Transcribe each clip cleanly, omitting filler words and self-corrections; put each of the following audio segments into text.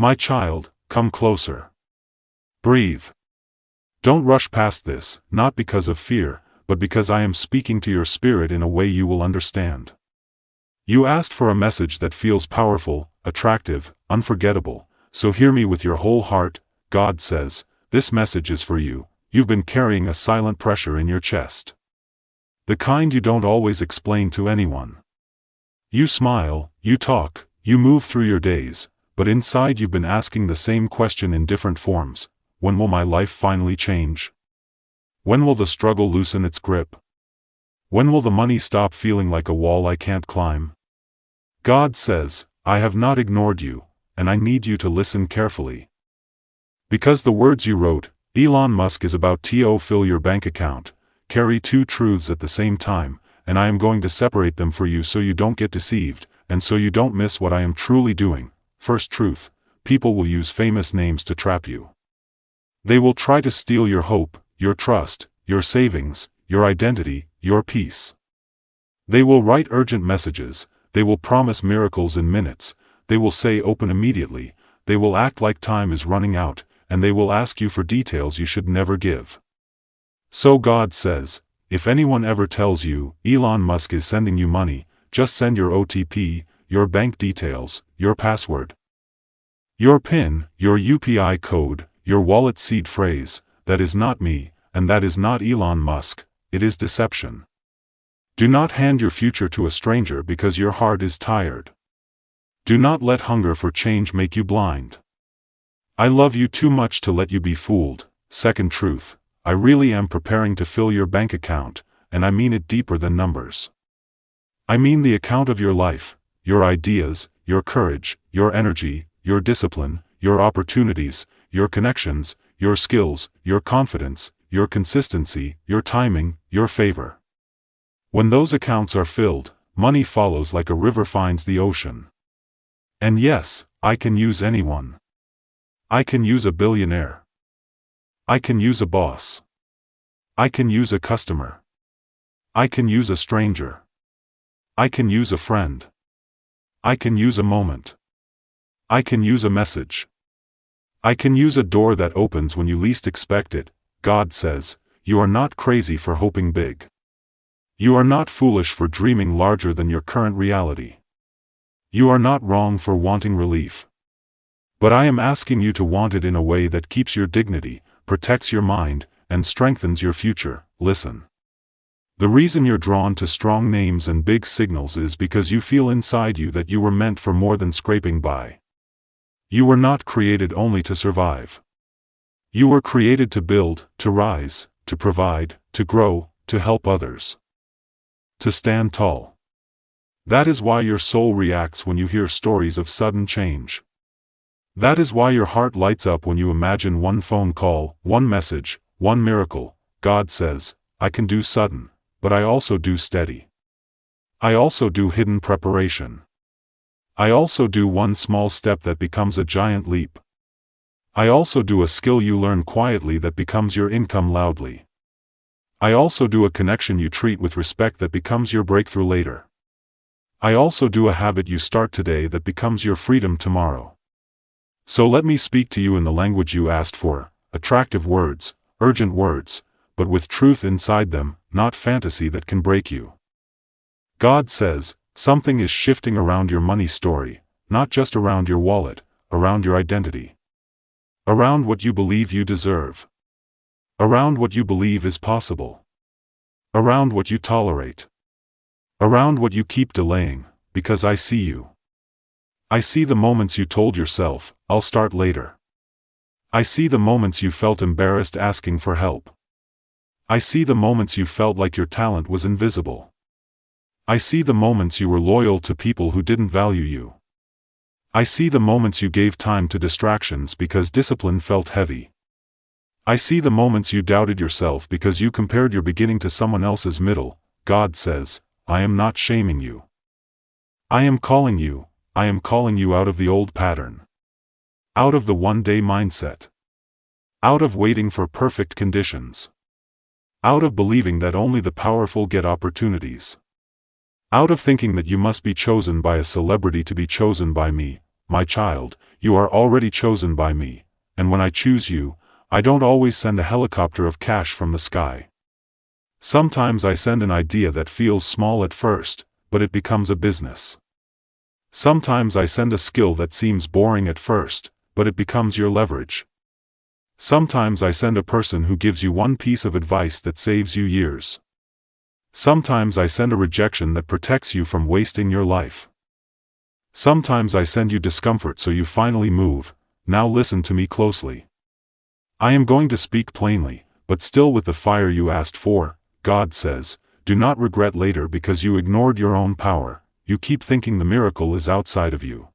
My child, come closer. Breathe. Don't rush past this, not because of fear, but because I am speaking to your spirit in a way you will understand. You asked for a message that feels powerful, attractive, unforgettable, so hear me with your whole heart. God says, this message is for you. You've been carrying a silent pressure in your chest. The kind you don't always explain to anyone. You smile, you talk, you move through your days, but inside you've been asking the same question in different forms. When will my life finally change? When will the struggle loosen its grip? When will the money stop feeling like a wall I can't climb? God says, I have not ignored you, and I need you to listen carefully. Because the words you wrote, Elon Musk is about to fill your bank account, carry two truths at the same time, and I am going to separate them for you so you don't get deceived, and so you don't miss what I am truly doing. First truth, people will use famous names to trap you. They will try to steal your hope, your trust, your savings, your identity, your peace. They will write urgent messages, they will promise miracles in minutes, they will say open immediately, they will act like time is running out, and they will ask you for details you should never give. So God says, if anyone ever tells you, Elon Musk is sending you money, just send your OTP, your bank details, your password, your PIN, your UPI code, your wallet seed phrase. That is not me, and that is not Elon Musk. It is deception. Do not hand your future to a stranger because your heart is tired. Do not let hunger for change make you blind. I love you too much to let you be fooled. Second truth, I really am preparing to fill your bank account, and I mean it deeper than numbers. I mean the account of your life, your ideas, your courage, your energy, your discipline, your opportunities, your connections, your skills, your confidence, your consistency, your timing, your favor. When those accounts are filled, money follows like a river finds the ocean. And yes, I can use anyone. I can use a billionaire. I can use a boss. I can use a customer. I can use a stranger. I can use a friend. I can use a moment. I can use a message. I can use a door that opens when you least expect it. God says, you are not crazy for hoping big. You are not foolish for dreaming larger than your current reality. You are not wrong for wanting relief. But I am asking you to want it in a way that keeps your dignity, protects your mind, and strengthens your future. Listen. The reason you're drawn to strong names and big signals is because you feel inside you that you were meant for more than scraping by. You were not created only to survive. You were created to build, to rise, to provide, to grow, to help others. To stand tall. That is why your soul reacts when you hear stories of sudden change. That is why your heart lights up when you imagine one phone call, one message, one miracle. God says, I can do sudden, but I also do steady. I also do hidden preparation. I also do one small step that becomes a giant leap. I also do a skill you learn quietly that becomes your income loudly. I also do a connection you treat with respect that becomes your breakthrough later. I also do a habit you start today that becomes your freedom tomorrow. So let me speak to you in the language you asked for, attractive words, urgent words, but with truth inside them, not fantasy that can break you. God says, something is shifting around your money story, not just around your wallet, around your identity. Around what you believe you deserve. Around what you believe is possible. Around what you tolerate. Around what you keep delaying, because I see you. I see the moments you told yourself, I'll start later. I see the moments you felt embarrassed asking for help. I see the moments you felt like your talent was invisible. I see the moments you were loyal to people who didn't value you. I see the moments you gave time to distractions because discipline felt heavy. I see the moments you doubted yourself because you compared your beginning to someone else's middle. God says, I am not shaming you. I am calling you out of the old pattern. Out of the one-day mindset. Out of waiting for perfect conditions. Out of believing that only the powerful get opportunities. Out of thinking that you must be chosen by a celebrity to be chosen by me. my child, you are already chosen by me, and when I choose you, I don't always send a helicopter of cash from the sky. Sometimes I send an idea that feels small at first, but it becomes a business. Sometimes I send a skill that seems boring at first, but it becomes your leverage. Sometimes I send a person who gives you one piece of advice that saves you years. Sometimes I send a rejection that protects you from wasting your life. Sometimes I send you discomfort so you finally move. Now listen to me closely. I am going to speak plainly, but still with the fire you asked for. God says, do not regret later because you ignored your own power. You keep thinking the miracle is outside of you.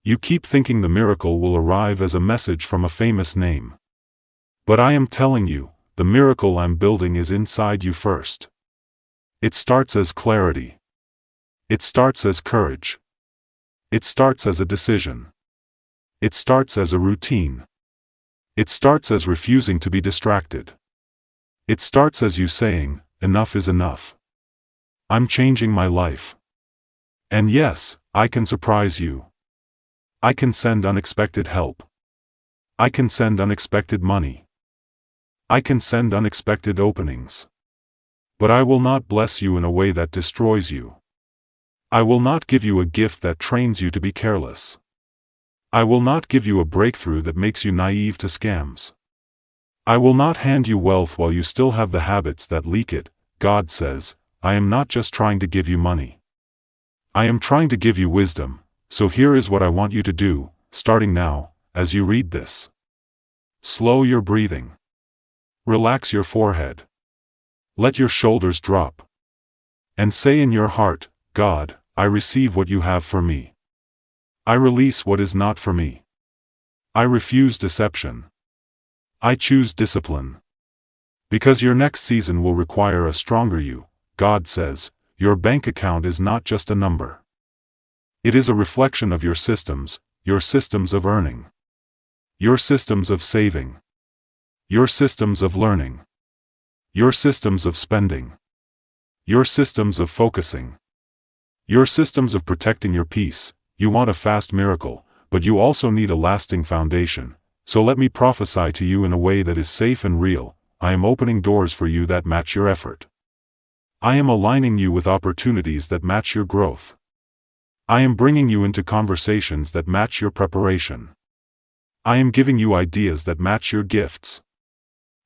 You keep thinking the miracle will arrive as a message from a famous name. But I am telling you, the miracle I'm building is inside you first. It starts as clarity. It starts as courage. It starts as a decision. It starts as a routine. It starts as refusing to be distracted. It starts as you saying, enough is enough. I'm changing my life. And yes, I can surprise you. I can send unexpected help. I can send unexpected money. I can send unexpected openings. But I will not bless you in a way that destroys you. I will not give you a gift that trains you to be careless. I will not give you a breakthrough that makes you naive to scams. I will not hand you wealth while you still have the habits that leak it. God says, I am not just trying to give you money. I am trying to give you wisdom, so here is what I want you to do, starting now, as you read this. Slow your breathing. Relax your forehead. Let your shoulders drop. And say in your heart, God, I receive what you have for me. I release what is not for me. I refuse deception. I choose discipline. Because your next season will require a stronger you, God says, your bank account is not just a number. It is a reflection of your systems of earning. Your systems of saving. Your systems of learning. Your systems of spending. Your systems of focusing. Your systems of protecting your peace. You want a fast miracle, but you also need a lasting foundation. So let me prophesy to you in a way that is safe and real. I am opening doors for you that match your effort. I am aligning you with opportunities that match your growth. I am bringing you into conversations that match your preparation. I am giving you ideas that match your gifts.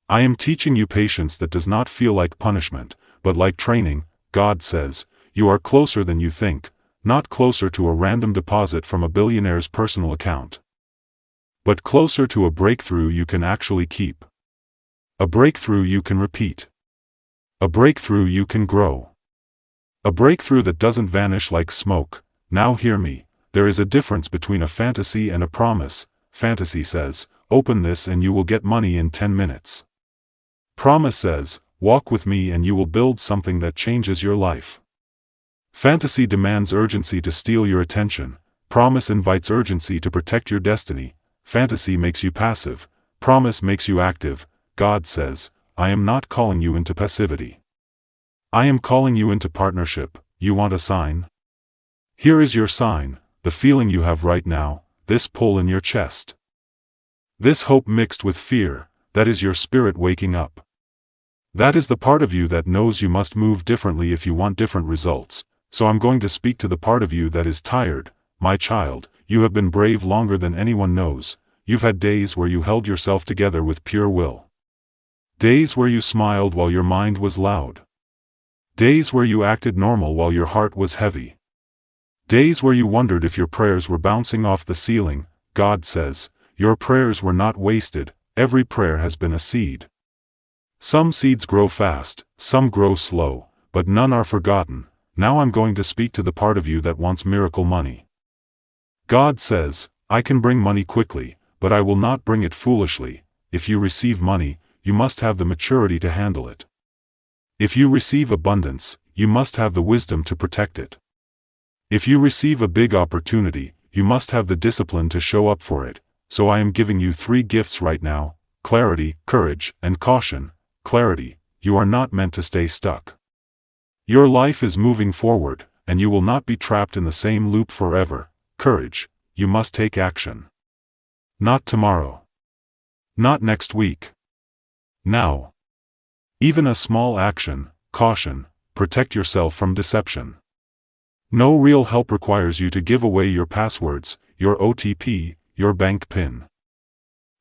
I am teaching you patience that does not feel like punishment, but like training. God says, you are closer than you think, not closer to a random deposit from a billionaire's personal account, but closer to a breakthrough you can actually keep. A breakthrough you can repeat. A breakthrough you can grow. A breakthrough that doesn't vanish like smoke. Now hear me, there is a difference between a fantasy and a promise. Fantasy says, open this and you will get money in 10 minutes. Promise says, walk with me and you will build something that changes your life. Fantasy demands urgency to steal your attention. Promise invites urgency to protect your destiny. Fantasy makes you passive. Promise makes you active. God says, I am not calling you into passivity. I am calling you into partnership. You want a sign? Here is your sign, the feeling you have right now, this pull in your chest. This hope mixed with fear, that is your spirit waking up. That is the part of you that knows you must move differently if you want different results. So I'm going to speak to the part of you that is tired. My child, you have been brave longer than anyone knows. You've had days where you held yourself together with pure will. Days where you smiled while your mind was loud. Days where you acted normal while your heart was heavy. Days where you wondered if your prayers were bouncing off the ceiling. God says, your prayers were not wasted. Every prayer has been a seed. Some seeds grow fast, some grow slow, but none are forgotten. Now I'm going to speak to the part of you that wants miracle money. God says, I can bring money quickly, but I will not bring it foolishly. If you receive money, you must have the maturity to handle it. If you receive abundance, you must have the wisdom to protect it. If you receive a big opportunity, you must have the discipline to show up for it. So I am giving you 3 gifts right now: clarity, courage, and caution. Clarity, you are not meant to stay stuck. Your life is moving forward, and you will not be trapped in the same loop forever. Courage, you must take action. Not tomorrow. Not next week. Now. Even a small action, caution, protect yourself from deception. No real help requires you to give away your passwords, your OTP, your bank PIN,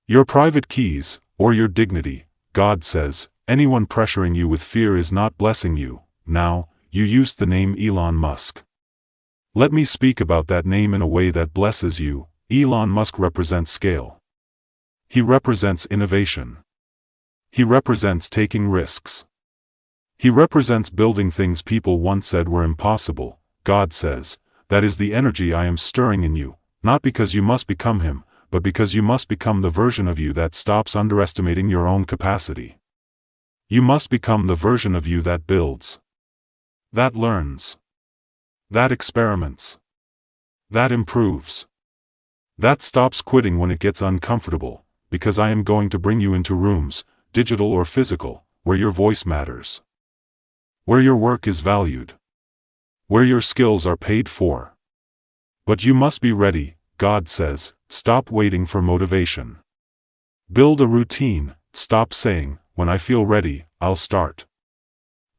your private keys, or your dignity. God says, anyone pressuring you with fear is not blessing you. Now, you used the name Elon Musk. Let me speak about that name in a way that blesses you. Elon Musk represents scale. He represents innovation. He represents taking risks. He represents building things people once said were impossible. God says, that is the energy I am stirring in you, not because you must become him, but because you must become the version of you that stops underestimating your own capacity. You must become the version of you that builds, that learns, that experiments, that improves, that stops quitting when it gets uncomfortable, because I am going to bring you into rooms, digital or physical, where your voice matters, where your work is valued, where your skills are paid for. But you must be ready, God says. Stop waiting for motivation. Build a routine. Stop saying, when I feel ready, I'll start.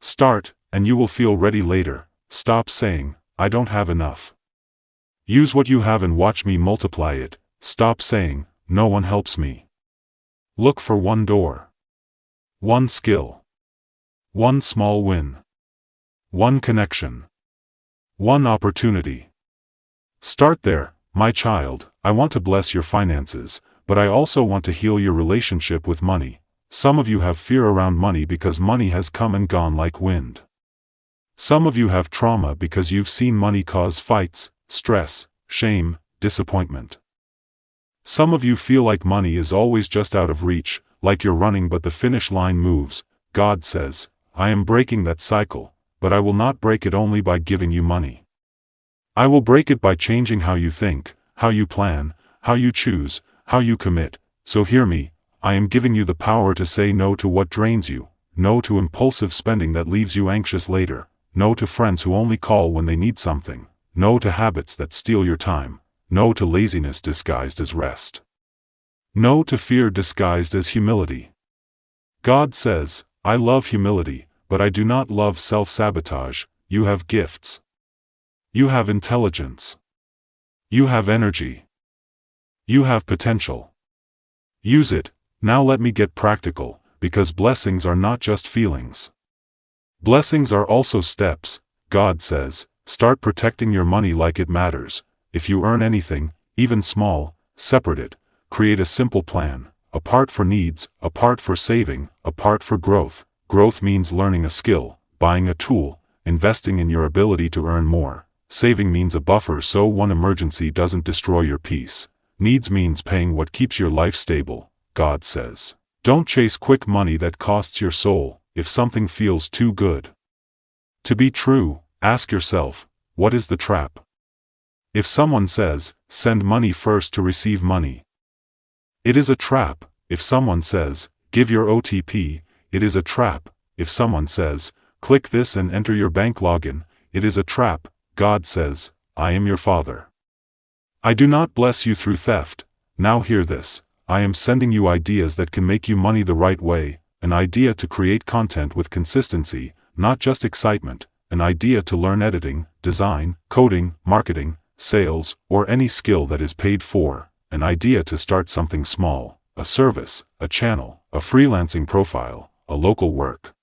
Start, and you will feel ready later. Stop saying, I don't have enough. Use what you have and watch me multiply it. Stop saying, no one helps me. Look for one door. One skill. One small win. One connection. One opportunity. Start there, my child. I want to bless your finances, but I also want to heal your relationship with money. Some of you have fear around money because money has come and gone like wind. Some of you have trauma because you've seen money cause fights, stress, shame, disappointment. Some of you feel like money is always just out of reach, like you're running but the finish line moves. God says, I am breaking that cycle, but I will not break it only by giving you money. I will break it by changing how you think, how you plan, how you choose, how you commit. So hear me, I am giving you the power to say no to what drains you, no to impulsive spending that leaves you anxious later, no to friends who only call when they need something, no to habits that steal your time, no to laziness disguised as rest, no to fear disguised as humility. God says, I love humility, but I do not love self-sabotage. You have gifts. You have intelligence. You have energy. You have potential. Use it. Now let me get practical, because blessings are not just feelings. Blessings are also steps. God says, start protecting your money like it matters. If you earn anything, even small, separate it. Create a simple plan. A part for needs, a part for saving, a part for growth. Growth means learning a skill, buying a tool, investing in your ability to earn more. Saving means a buffer so one emergency doesn't destroy your peace. Needs means paying what keeps your life stable. God says, don't chase quick money that costs your soul. If something feels too good to be true, ask yourself, what is the trap? If someone says, send money first to receive money, it is a trap. If someone says, give your OTP, it is a trap. If someone says, click this and enter your bank login, it is a trap. God says, I am your Father. I do not bless you through theft. Now hear this. I am sending you ideas that can make you money the right way, an idea to create content with consistency, not just excitement, an idea to learn editing, design, coding, marketing, sales, or any skill that is paid for, an idea to start something small, a service, a channel, a freelancing profile, a local work.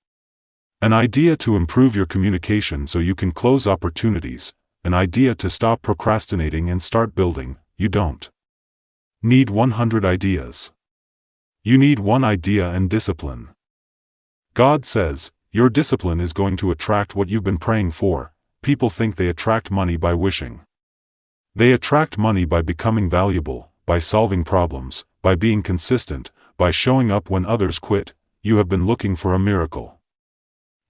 An idea to improve your communication so you can close opportunities, an idea to stop procrastinating and start building. You don't need 100 ideas. You need one idea and discipline. God says, your discipline is going to attract what you've been praying for. People think they attract money by wishing. They attract money by becoming valuable, by solving problems, by being consistent, by showing up when others quit. You have been looking for a miracle.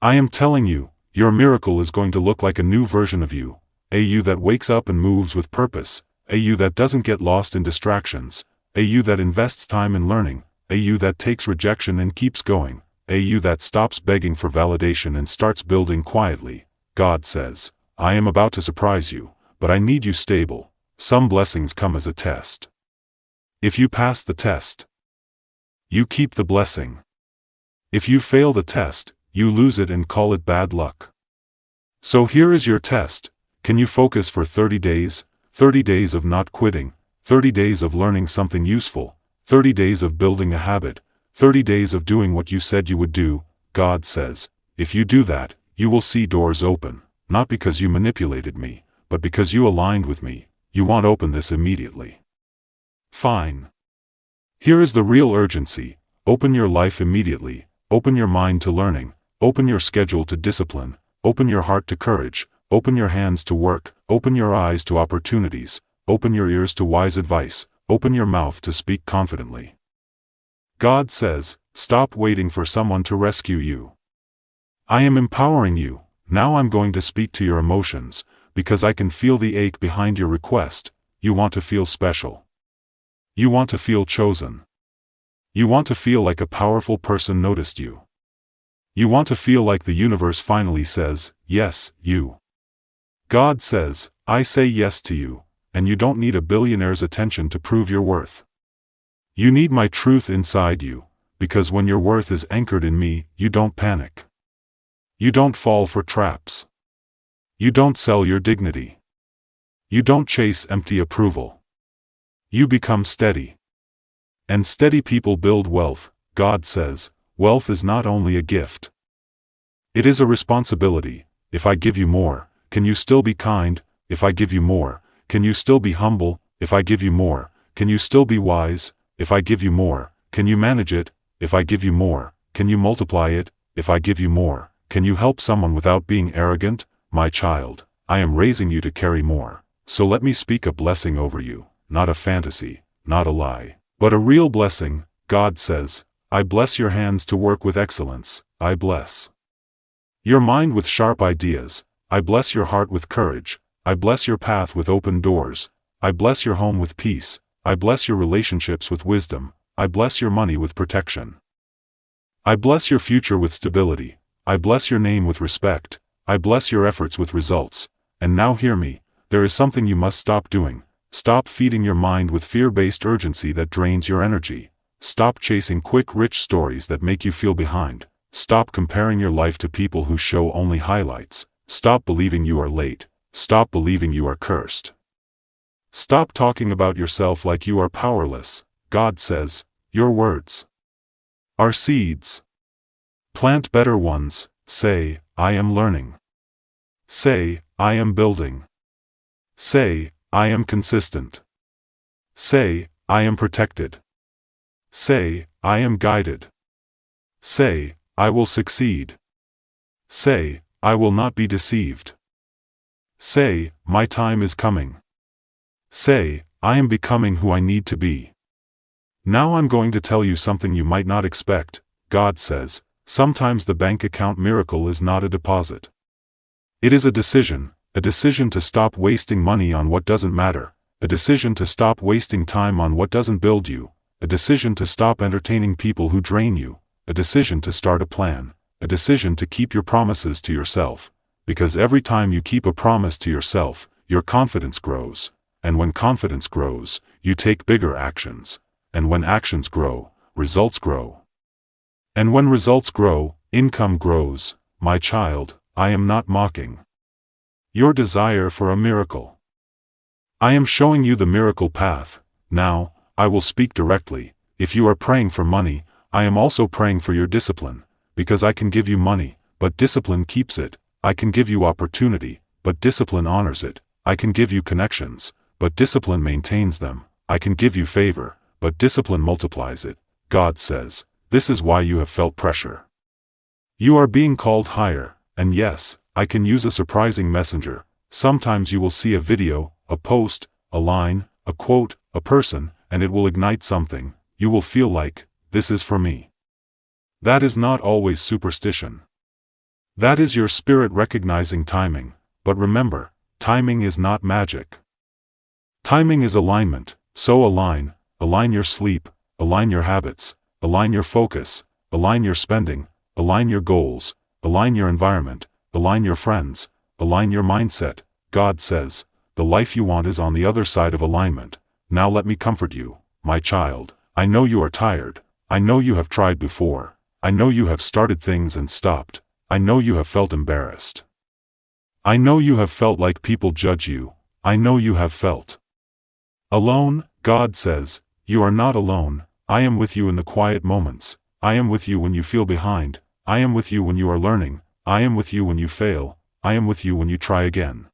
I am telling you, your miracle is going to look like a new version of you, a you that wakes up and moves with purpose, a you that doesn't get lost in distractions, a you that invests time in learning, a you that takes rejection and keeps going, a you that stops begging for validation and starts building quietly. God says, I am about to surprise you, but I need you stable. Some blessings come as a test. If you pass the test, you keep the blessing. If you fail the test, you lose it and call it bad luck. So here is your test. Can you focus for 30 days? 30 days of not quitting, 30 days of learning something useful, 30 days of building a habit, 30 days of doing what you said you would do. God says, if you do that, you will see doors open, not because you manipulated me, but because you aligned with me. You want to open this immediately. Fine. Here is the real urgency. Open your life immediately. Open your mind to learning. Open your schedule to discipline. Open your heart to courage. Open your hands to work. Open your eyes to opportunities. Open your ears to wise advice. Open your mouth to speak confidently. God says, stop waiting for someone to rescue you. I am empowering you. Now I'm going to speak to your emotions, because I can feel the ache behind your request. You want to feel special. You want to feel chosen. You want to feel like a powerful person noticed you. You want to feel like the universe finally says, yes, you. God says, I say yes to you, and you don't need a billionaire's attention to prove your worth. You need my truth inside you, because when your worth is anchored in me, you don't panic. You don't fall for traps. You don't sell your dignity. You don't chase empty approval. You become steady. And steady people build wealth. God says, wealth is not only a gift. It is a responsibility. If I give you more, can you still be kind? If I give you more, can you still be humble? If I give you more, can you still be wise? If I give you more, can you manage it? If I give you more, can you multiply it? If I give you more, can you help someone without being arrogant? My child, I am raising you to carry more. So let me speak a blessing over you, not a fantasy, not a lie, but a real blessing. God says, I bless your hands to work with excellence. I bless your mind with sharp ideas. I bless your heart with courage. I bless your path with open doors. I bless your home with peace. I bless your relationships with wisdom. I bless your money with protection. I bless your future with stability. I bless your name with respect. I bless your efforts with results. And now hear me, there is something you must stop doing. Stop feeding your mind with fear-based urgency that drains your energy. Stop chasing quick, rich stories that make you feel behind. Stop comparing your life to people who show only highlights. Stop believing you are late. Stop believing you are cursed. Stop talking about yourself like you are powerless. God says, your words are seeds. Plant better ones. Say, I am learning. Say, I am building. Say, I am consistent. Say, I am protected. Say, I am guided. Say, I will succeed. Say, I will not be deceived. Say, my time is coming. Say, I am becoming who I need to be. Now I'm going to tell you something you might not expect. God says, sometimes the bank account miracle is not a deposit. It is a decision to stop wasting money on what doesn't matter, a decision to stop wasting time on what doesn't build you, a decision to stop entertaining people who drain you, a decision to start a plan, a decision to keep your promises to yourself, because every time you keep a promise to yourself, your confidence grows, and when confidence grows, you take bigger actions, and when actions grow, results grow. And when results grow, income grows. My child, I am not mocking your desire for a miracle. I am showing you the miracle path. Now, I will speak directly. If you are praying for money, I am also praying for your discipline, because I can give you money, but discipline keeps it. I can give you opportunity, but discipline honors it. I can give you connections, but discipline maintains them. I can give you favor, but discipline multiplies it. God says, this is why you have felt pressure. You are being called higher, and yes, I can use a surprising messenger. Sometimes you will see a video, a post, a line, a quote, a person, and it will ignite something. You will feel like, this is for me. That is not always superstition. That is your spirit recognizing timing. But remember, timing is not magic. Timing is alignment. So align your sleep, align your habits, align your focus, align your spending, align your goals, align your environment, align your friends, align your mindset. God says, the life you want is on the other side of alignment. Now let me comfort you, my child. I know you are tired. I know you have tried before. I know you have started things and stopped. I know you have felt embarrassed. I know you have felt like people judge you. I know you have felt alone. God says, you are not alone. I am with you in the quiet moments. I am with you when you feel behind. I am with you when you are learning. I am with you when you fail. I am with you when you try again.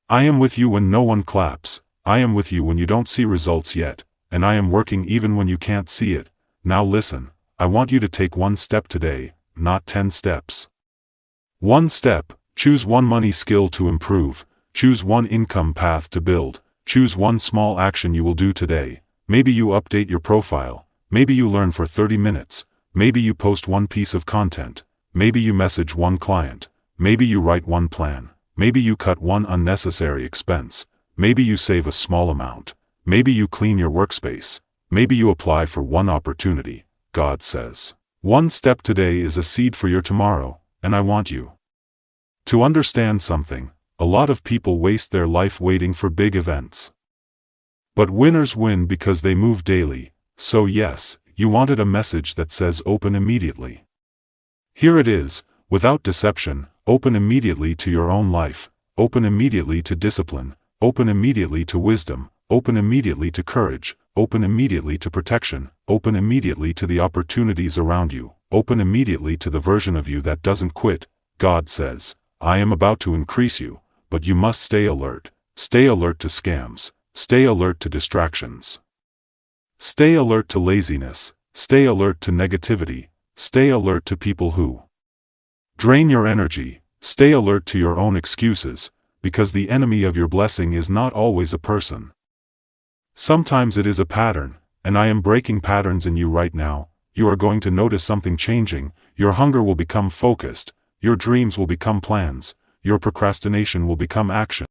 I am with you when no one claps. I am with you when you don't see results yet, and I am working even when you can't see it. Now listen, I want you to take one step today, not 10 steps. One step. Choose one money skill to improve. Choose one income path to build. Choose one small action you will do today. Maybe you update your profile. Maybe you learn for 30 minutes. Maybe you post one piece of content. Maybe you message one client. Maybe you write one plan. Maybe you cut one unnecessary expense. Maybe you save a small amount. Maybe you clean your workspace. Maybe you apply for one opportunity. God says, one step today is a seed for your tomorrow, and I want you to understand something. A lot of people waste their life waiting for big events. But winners win because they move daily. So yes, you wanted a message that says open immediately. Here it is, without deception. Open immediately to your own life. Open immediately to discipline. Open immediately to wisdom. Open immediately to courage. Open immediately to protection. Open immediately to the opportunities around you. Open immediately to the version of you that doesn't quit. God says, I am about to increase you, but you must stay alert. Stay alert to scams. Stay alert to distractions. Stay alert to laziness. Stay alert to negativity. Stay alert to people who drain your energy. Stay alert to your own excuses, because the enemy of your blessing is not always a person. Sometimes it is a pattern, and I am breaking patterns in you right now. You are going to notice something changing. Your hunger will become focused. Your dreams will become plans. Your procrastination will become action.